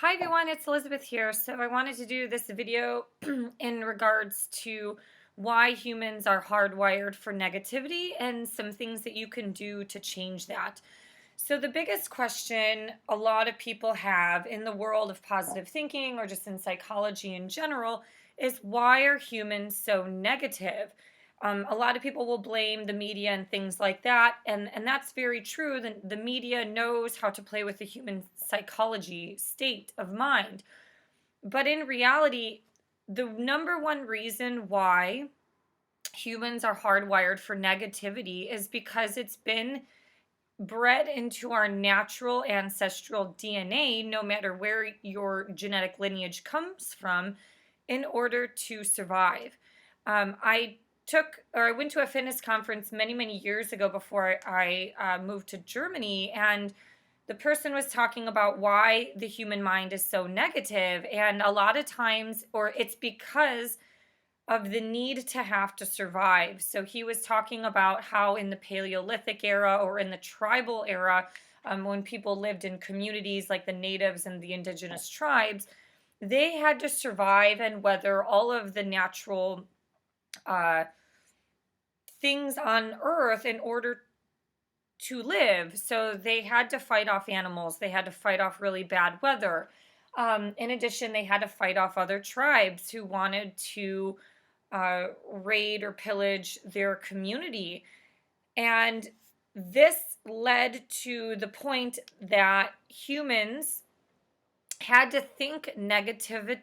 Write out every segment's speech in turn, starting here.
Hi everyone, it's Elizabeth here. So I wanted to do this video in regards to why humans are hardwired for negativity and some things that you can do to change that. So the biggest question a lot of people have in the world of positive thinking or just in psychology in general is why are humans so negative? A lot of people will blame the media and things like that, and that's very true. The media knows how to play with the human psychology state of mind. But in reality, the number one reason why humans are hardwired for negativity is because it's been bred into our natural ancestral DNA, no matter where your genetic lineage comes from, in order to survive. I went to a fitness conference many, many years ago before I moved to Germany, and the person was talking about why the human mind is so negative, and a lot of times, or it's because of the need to have to survive. So he was talking about how in the Paleolithic era or in the tribal era, when people lived in communities like the natives and the indigenous tribes, they had to survive and weather all of the natural uh, things on Earth in order to live. So they had to fight off animals, they had to fight off really bad weather. In addition, they had to fight off other tribes who wanted to raid or pillage their community. And this led to the point that humans had to think negatively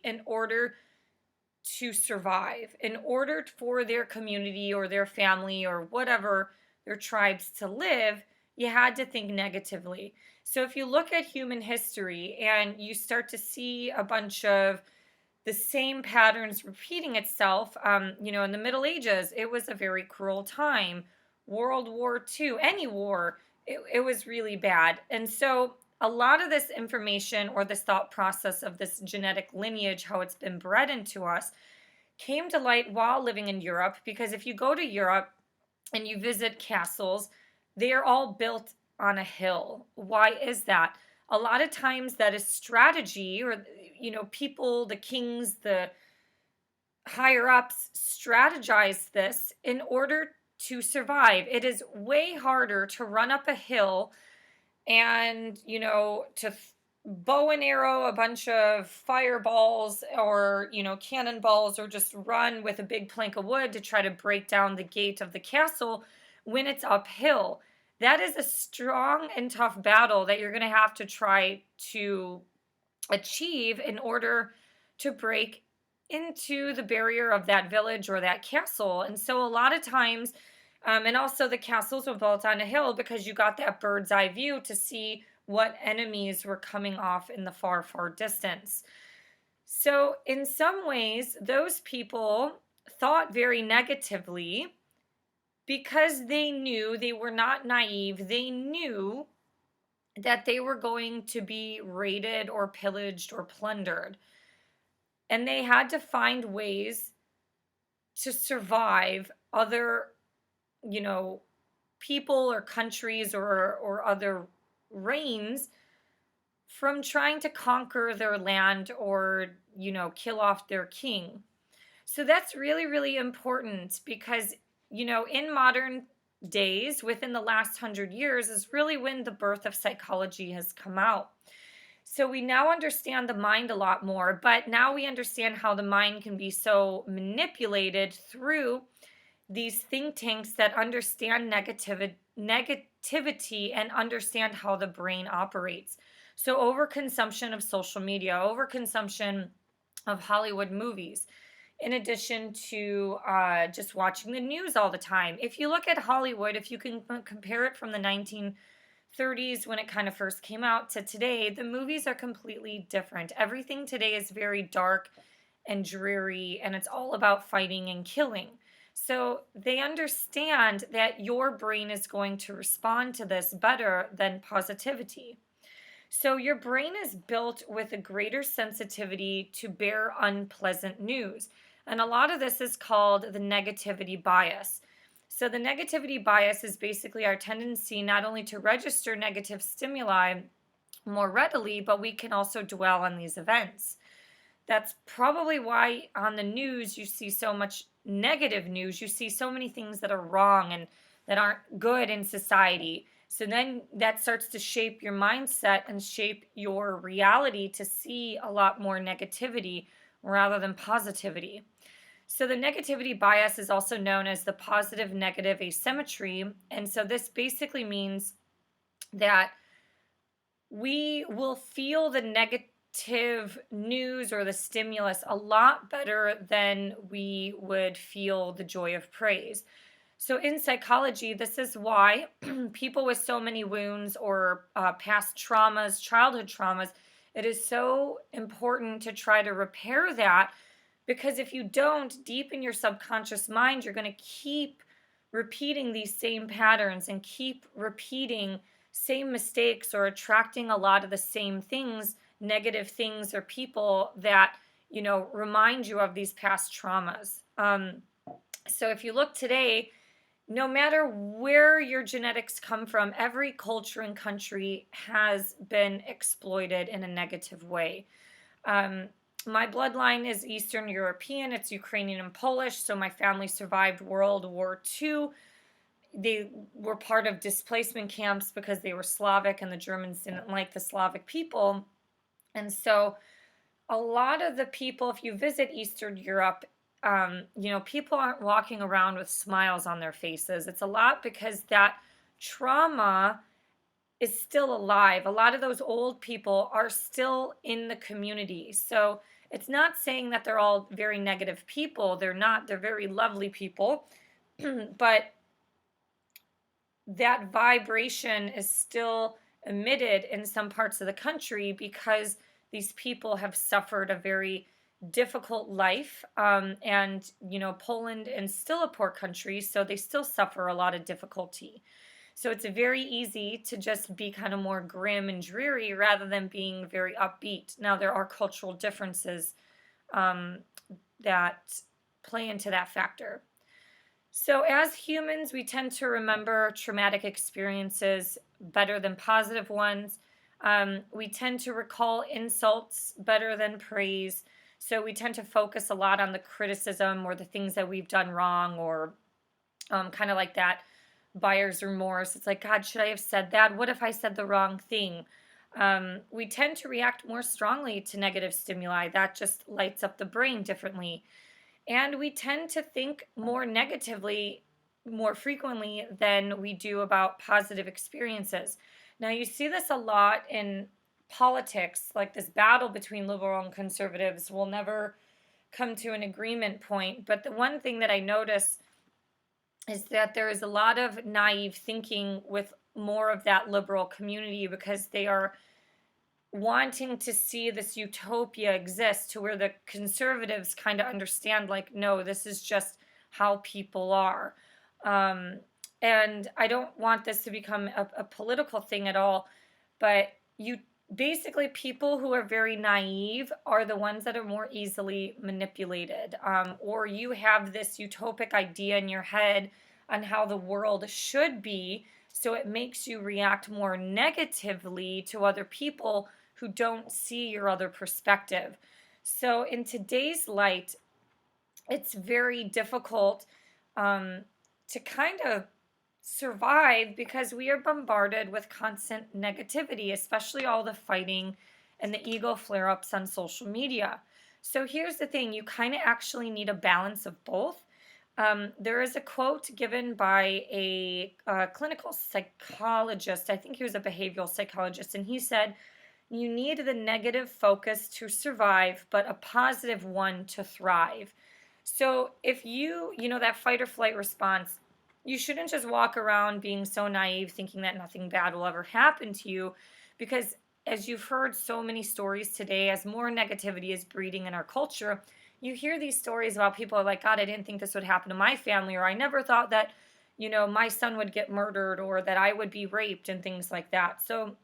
in order to survive, in order for their community or their family or whatever their tribes to live. You had to think negatively. So if you look at human history and you start to see a bunch of the same patterns repeating itself. In the Middle Ages, it was a very cruel time. World War II, any war, it was really bad. And so a lot of this information or this thought process of this genetic lineage, how it's been bred into us, came to light while living in Europe. Because if you go to Europe and you visit castles, they are all built on a hill. Why is that? A lot of times that is strategy, or people, the kings, the higher ups strategize this in order to survive. It is way harder to run up a hill and to bow and arrow a bunch of fireballs or cannonballs, or just run with a big plank of wood to try to break down the gate of the castle when it's uphill. That is a strong and tough battle that you're going to have to try to achieve in order to break into the barrier of that village or that castle. And so a lot of times, and also the castles were built on a hill because you got that bird's eye view to see what enemies were coming off in the far, far distance. So in some ways, those people thought very negatively because they knew, they were not naive. They knew that they were going to be raided or pillaged or plundered. And they had to find ways to survive other, you know, people or countries or other reigns from trying to conquer their land or, kill off their king. So that's really, really important because, in modern days, within the last 100 years, is really when the birth of psychology has come out. So we now understand the mind a lot more, but now we understand how the mind can be so manipulated through these think tanks that understand negativity and understand how the brain operates. So overconsumption of social media, overconsumption of Hollywood movies, in addition to just watching the news all the time. If you look at Hollywood, if you can compare it from the 1930s when it kind of first came out to today, the movies are completely different. Everything today is very dark and dreary, and it's all about fighting and killing. So they understand that your brain is going to respond to this better than positivity. So your brain is built with a greater sensitivity to bear unpleasant news. And a lot of this is called the negativity bias. So the negativity bias is basically our tendency not only to register negative stimuli more readily, but we can also dwell on these events. That's probably why on the news you see so much negative news. You see so many things that are wrong and that aren't good in society. So then that starts to shape your mindset and shape your reality to see a lot more negativity rather than positivity. So the negativity bias is also known as the positive negative asymmetry. And so this basically means that we will feel the negative news or the stimulus a lot better than we would feel the joy of praise. So, in psychology, this is why people with so many wounds or past traumas, childhood traumas, it is so important to try to repair that, because if you don't, deep in your subconscious mind, you're going to keep repeating these same patterns and keep repeating same mistakes or attracting a lot of the same things, negative things or people that, remind you of these past traumas. So if you look today, no matter where your genetics come from, every culture and country has been exploited in a negative way. Um, my bloodline is Eastern European, it's Ukrainian and Polish, so my family survived World War II. They were part of displacement camps because they were Slavic and the Germans didn't like the Slavic people. And so a lot of the people, if you visit Eastern Europe, people aren't walking around with smiles on their faces. It's a lot because that trauma is still alive. A lot of those old people are still in the community. So it's not saying that they're all very negative people. They're not. They're very lovely people. But that vibration is still emitted in some parts of the country because these people have suffered a very difficult life. And Poland is still a poor country, so they still suffer a lot of difficulty. So it's very easy to just be kind of more grim and dreary rather than being very upbeat. Now, there are cultural differences that play into that factor. So, as humans, we tend to remember traumatic experiences better than positive ones. We tend to recall insults better than praise. So, we tend to focus a lot on the criticism or the things that we've done wrong, or kind of like that buyer's remorse. It's like, God, should I have said that? What if I said the wrong thing? We tend to react more strongly to negative stimuli. That just lights up the brain differently. And we tend to think more negatively more frequently than we do about positive experiences. Now, you see this a lot in politics, like this battle between liberal and conservatives will never come to an agreement point. But the one thing that I notice is that there is a lot of naive thinking with more of that liberal community because they are wanting to see this utopia exist to where the conservatives kind of understand, like, no, this is just how people are. And I don't want this to become a political thing at all, but basically, people who are very naive are the ones that are more easily manipulated. Or you have this utopic idea in your head on how the world should be, so it makes you react more negatively to other people who don't see your other perspective. So in today's light, it's very difficult to kind of survive because we are bombarded with constant negativity, especially all the fighting and the ego flare-ups on social media. So here's the thing, you kind of actually need a balance of both. There is a quote given by a clinical psychologist. I think he was a behavioral psychologist, and he said, you need the negative focus to survive, but a positive one to thrive. So if that fight or flight response, you shouldn't just walk around being so naive thinking that nothing bad will ever happen to you, because as you've heard so many stories today, as more negativity is breeding in our culture, you hear these stories about people are like, God, I didn't think this would happen to my family, or I never thought that, my son would get murdered, or that I would be raped, and things like that. So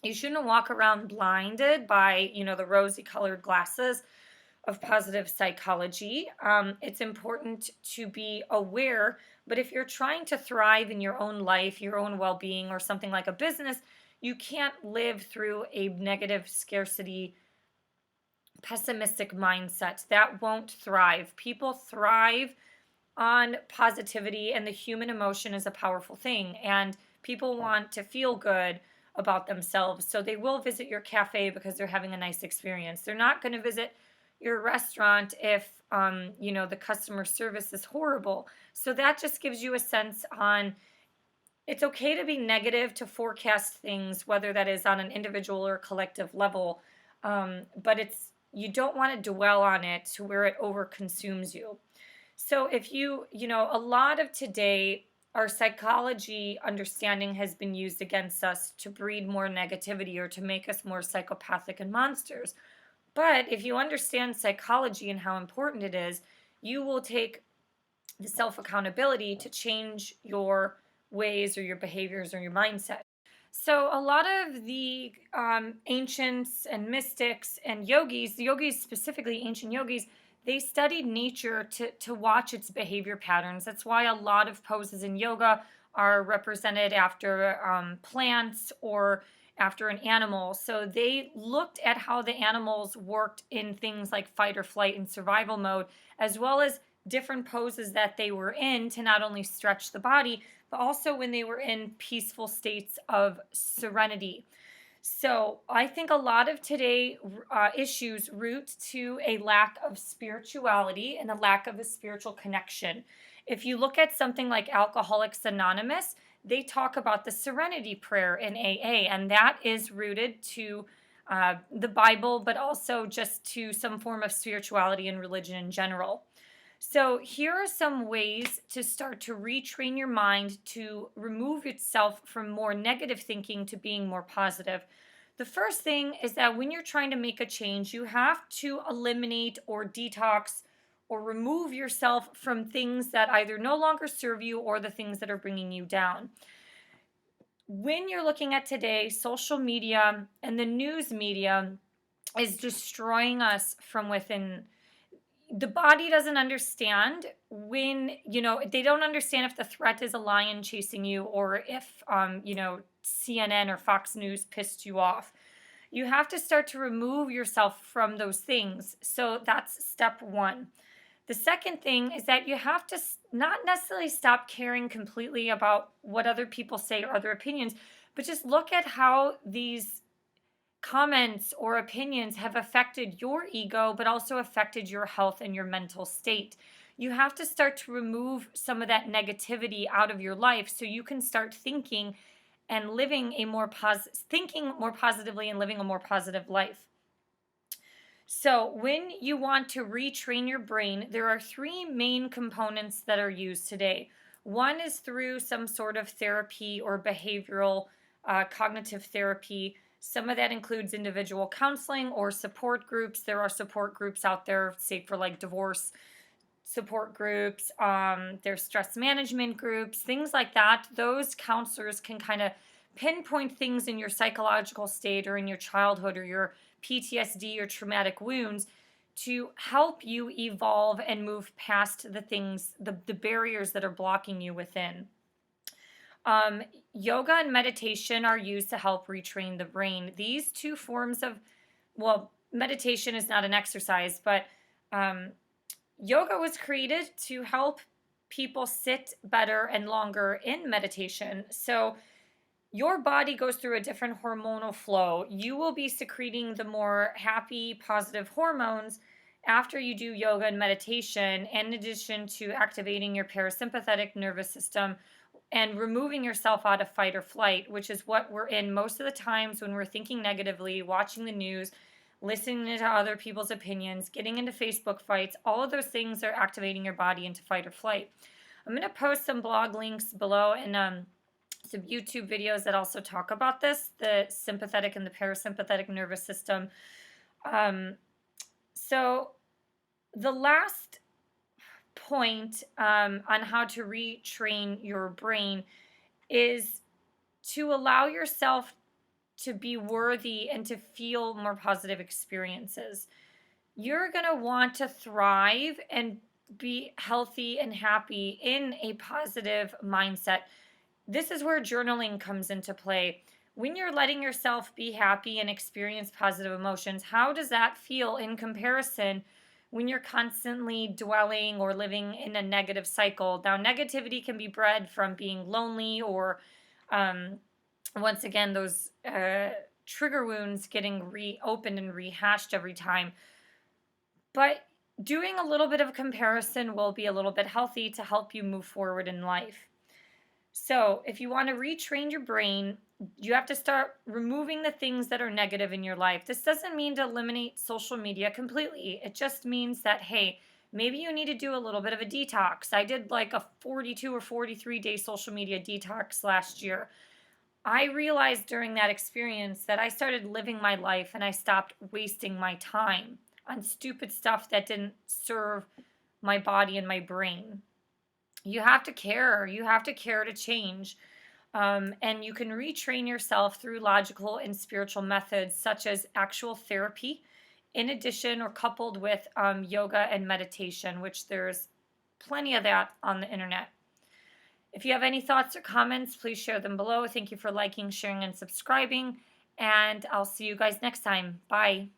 you shouldn't walk around blinded by, the rosy colored glasses of positive psychology. It's important to be aware, but if you're trying to thrive in your own life, your own well-being, or something like a business, You can't live through a negative scarcity, pessimistic mindset. That won't thrive. People thrive on positivity, and the human emotion is a powerful thing. And people want to feel good about themselves. So they will visit your cafe because they're having a nice experience. They're not going to visit your restaurant if, the customer service is horrible. So that just gives you a sense on it's okay to be negative, to forecast things, whether that is on an individual or collective level. But you don't want to dwell on it to where it over consumes you. So if a lot of today, our psychology understanding has been used against us to breed more negativity or to make us more psychopathic and monsters. But if you understand psychology and how important it is, you will take the self accountability to change your ways or your behaviors or your mindset. So, a lot of the ancients and mystics and yogis specifically, ancient yogis, they studied nature to watch its behavior patterns. That's why a lot of poses in yoga are represented after plants or after an animal. So, they looked at how the animals worked in things like fight or flight and survival mode, as well as different poses that they were in to not only stretch the body, but also when they were in peaceful states of serenity. So I think a lot of today issues root to a lack of spirituality and a lack of a spiritual connection. If you look at something like Alcoholics Anonymous, they talk about the serenity prayer in AA, and that is rooted to the Bible, but also just to some form of spirituality and religion in general. So, here are some ways to start to retrain your mind to remove itself from more negative thinking to being more positive. The first thing is that when you're trying to make a change, you have to eliminate or detox or remove yourself from things that either no longer serve you or the things that are bringing you down. When you're looking at today, social media and the news media is destroying us from within. The body doesn't understand when they don't understand if the threat is a lion chasing you or if CNN or Fox News pissed you off. You have to start to remove yourself from those things. So that's step one. The second thing is that you have to not necessarily stop caring completely about what other people say or other opinions, but just look at how these comments or opinions have affected your ego, but also affected your health and your mental state. You have to start to remove some of that negativity out of your life so you can start thinking and living thinking more positively and living a more positive life. So, when you want to retrain your brain, there are three main components that are used today. One is through some sort of therapy or behavioral cognitive therapy. Some of that includes individual counseling or support groups. There are support groups out there, say for like divorce support groups, there's stress management groups, things like that. Those counselors can kind of pinpoint things in your psychological state or in your childhood or your PTSD or traumatic wounds to help you evolve and move past the things, the barriers that are blocking you within. Yoga and meditation are used to help retrain the brain. These two forms of, meditation is not an exercise, but yoga was created to help people sit better and longer in meditation. So your body goes through a different hormonal flow. You will be secreting the more happy, positive hormones after you do yoga and meditation, in addition to activating your parasympathetic nervous system and removing yourself out of fight or flight, which is what we're in most of the times when we're thinking negatively, watching the news, listening to other people's opinions, getting into Facebook fights. All of those things are activating your body into fight or flight. I'm going to post some blog links below and some YouTube videos that also talk about this, the sympathetic and the parasympathetic nervous system. So the last point on how to retrain your brain is to allow yourself to be worthy and to feel more positive experiences. You're going to want to thrive and be healthy and happy in a positive mindset. This is where journaling comes into play. When you're letting yourself be happy and experience positive emotions, how does that feel in comparison when you're constantly dwelling or living in a negative cycle? Now, negativity can be bred from being lonely or, um, once again, those trigger wounds getting reopened and rehashed every time. But doing a little bit of comparison will be a little bit healthy to help you move forward in life. So, if you want to retrain your brain, you have to start removing the things that are negative in your life. This doesn't mean to eliminate social media completely. It just means that, hey, maybe you need to do a little bit of a detox. I did like a 42 or 43-day social media detox last year. I realized during that experience that I started living my life and I stopped wasting my time on stupid stuff that didn't serve my body and my brain. You have to care. You have to care to change. And you can retrain yourself through logical and spiritual methods such as actual therapy, in addition or coupled with yoga and meditation, which there's plenty of that on the internet. If you have any thoughts or comments, please share them below. Thank you for liking, sharing, and subscribing. And I'll see you guys next time. Bye.